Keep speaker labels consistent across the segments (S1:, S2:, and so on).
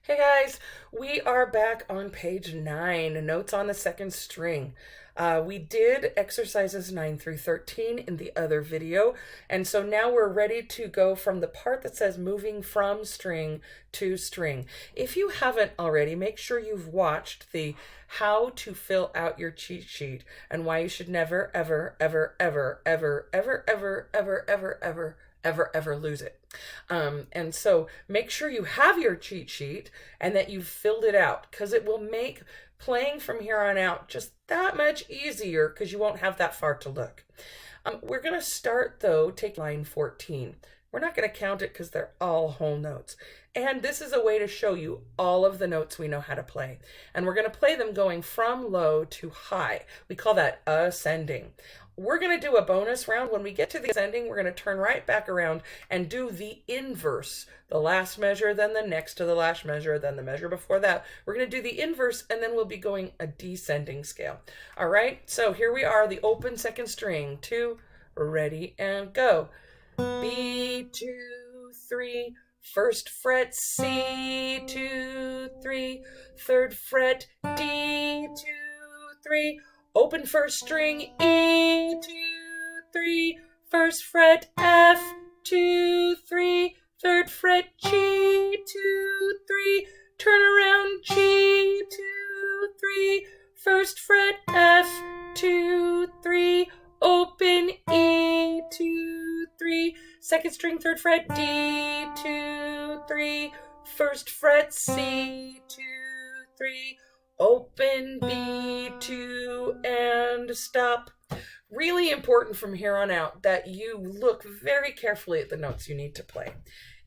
S1: Hey guys, we are back on page 9, notes on the second string. We did exercises 9 through 13 in the other video, and so now we're ready to go from the part that says moving from string to string. If you haven't already, make sure you've watched the how to fill out your cheat sheet and why you should never, ever, ever, ever, ever, ever, ever, ever, ever, ever lose it. And so make sure you have your cheat sheet and that you've filled it out, because it will make playing from here on out just that much easier because you won't have that far to look. We're going to start though, take line 14. We're not going to count it because they're all whole notes. And this is a way to show you all of the notes we know how to play. And we're going to play them going from low to high. We call that ascending. We're going to do a bonus round. When we get to the ascending, we're going to turn right back around and do the inverse. The last measure, then the next to the last measure, then the measure before that. We're going to do the inverse, and then we'll be going a descending scale. All right, so here we are, the open second string. 2, ready, and go. B, 2, 3, first fret, C, 2, 3, third fret, D, 2, 3, open first string, E, 2, 3, first fret, F, 2, 3, third fret, G, 2, 3, turn around, G, 2, 3, first fret, F, 2, 3, open, E, 2, 3, second string, third fret, D, 2, 3, first fret, C, 2, 3, open, B, 2, and stop. Really important from here on out that you look very carefully at the notes you need to play.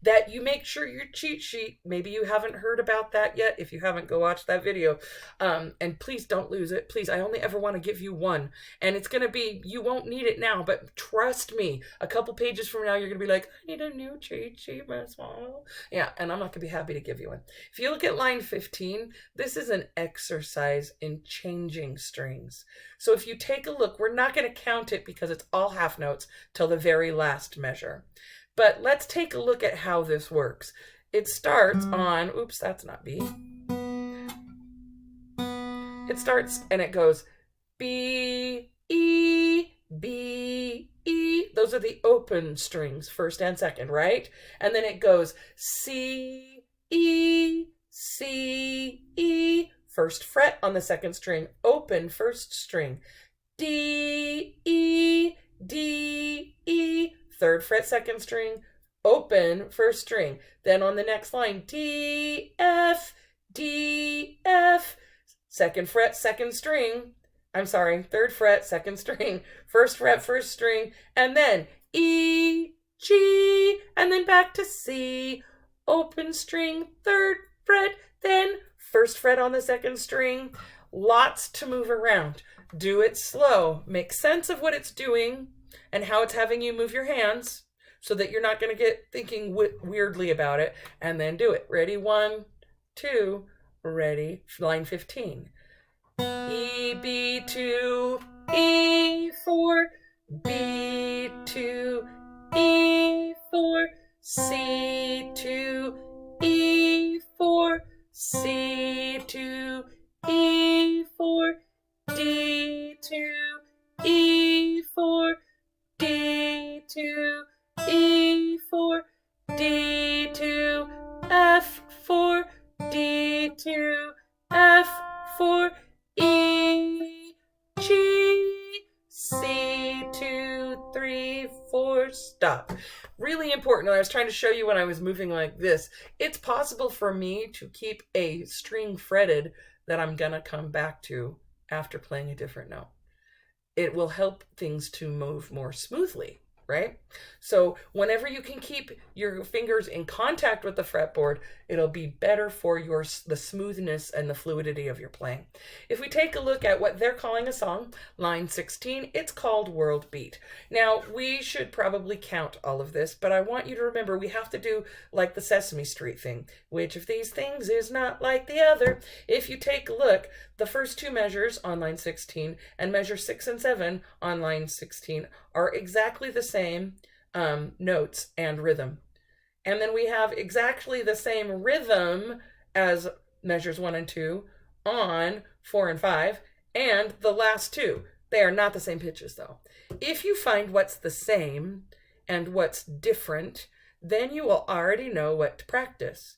S1: That you make sure your cheat sheet, maybe you haven't heard about that yet. If you haven't, go watch that video. And please don't lose it. Please, I only ever want to give you one. And it's going to be, you won't need it now, but trust me, a couple pages from now, you're going to be like, I need a new cheat sheet, Miss Mom. Yeah, and I'm not going to be happy to give you one. If you look at line 15, this is an exercise in changing strings. So if you take a look, we're not going to count it because it's all half notes till the very last measure. But let's take a look at how this works. It starts on, oops, that's not B. It starts and it goes B, E, B, E. Those are the open strings, first and second, right? And then it goes C, E, C, E. First fret on the second string, open first string. D, E, D, E. Third fret, second string, open first string. Then on the next line, D, F, D, F. Second fret, second string. I'm sorry, third fret, second string. First fret, first string. And then E, G, and then back to C. Open string, third fret, then first fret on the second string. Lots to move around. Do it slow. Make sense of what it's doing and how it's having you move your hands so that you're not going to get thinking weirdly about it, and then do it. Ready? 1, 2, ready. Line 15. E, B2, E4, B2, E4, C2, E4, C2, E4, D2, E4, D2, E4, D2, F4, D2, F4, E, G, C2, 3, 4, stop. Really important. I was trying to show you when I was moving like this. It's possible for me to keep a string fretted that I'm going to come back to after playing a different note. It will help things to move more smoothly, right? So whenever you can keep your fingers in contact with the fretboard, it'll be better for the smoothness and the fluidity of your playing. If we take a look at what they're calling a song, line 16, it's called World Beat. Now, we should probably count all of this, but I want you to remember we have to do like the Sesame Street thing. Which of these things is not like the other? If you take a look, the first two measures on line 16 and measure 6 and 7 on line 16 are exactly the same notes and rhythm. And then we have exactly the same rhythm as measures 1 and 2 on 4 and 5, and the last two. They are not the same pitches though. If you find what's the same and what's different, then you will already know what to practice.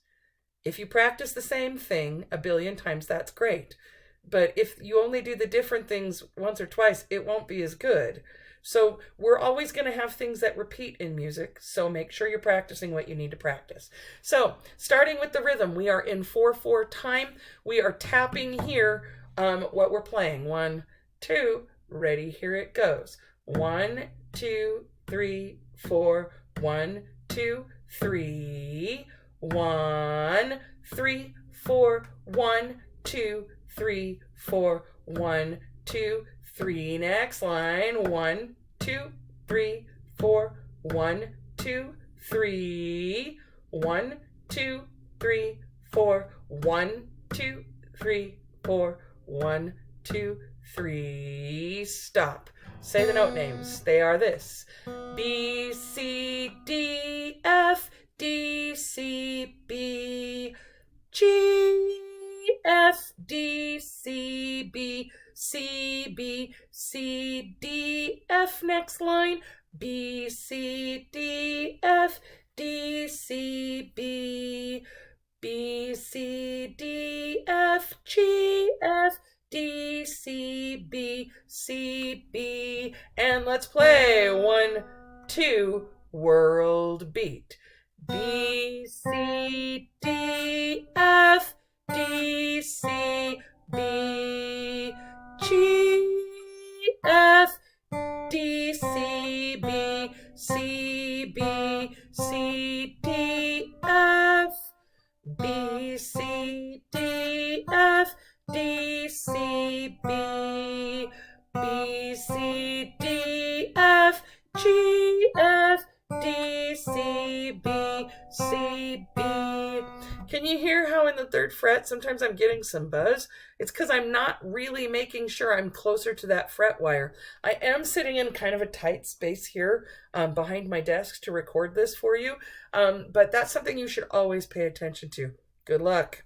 S1: If you practice the same thing a billion times, that's great. But if you only do the different things once or twice, it won't be as good. So we're always going to have things that repeat in music, so make sure you're practicing what you need to practice. So starting with the rhythm, we are in 4/4 time. We are tapping here what we're playing. 1, 2, ready, here it goes. 1, 2, 3, 4. 1, 2, 3. 1, 3, 4. 1, 2, 3, 4. 1, 2, 3. Next line. 1, 2, 3, 4. 1, 2, 3. 1, 2, 3, 4. 1, 2, 3, 4. 1, 2, 3. Stop. Say the note names. They are this: B, C, D, F, D, C, B, G, F, D, C, B, C, B, C, D, F. Next line. B, C, D, F, D, C, B, B, C, D, F, G, F, D, C, B, C, B. And let's play. 1, 2, world beat. B, C, D, F, D, C, B, G, F, D, C, B, C, B, C, D, F, B, C, D, F, D, C, B, B, C, D, F, G, F, D, C, B, C, B. Can you hear how in the 3rd fret sometimes I'm getting some buzz? It's because I'm not really making sure I'm closer to that fret wire. I am sitting in kind of a tight space here behind my desk to record this for you, but that's something you should always pay attention to. Good luck.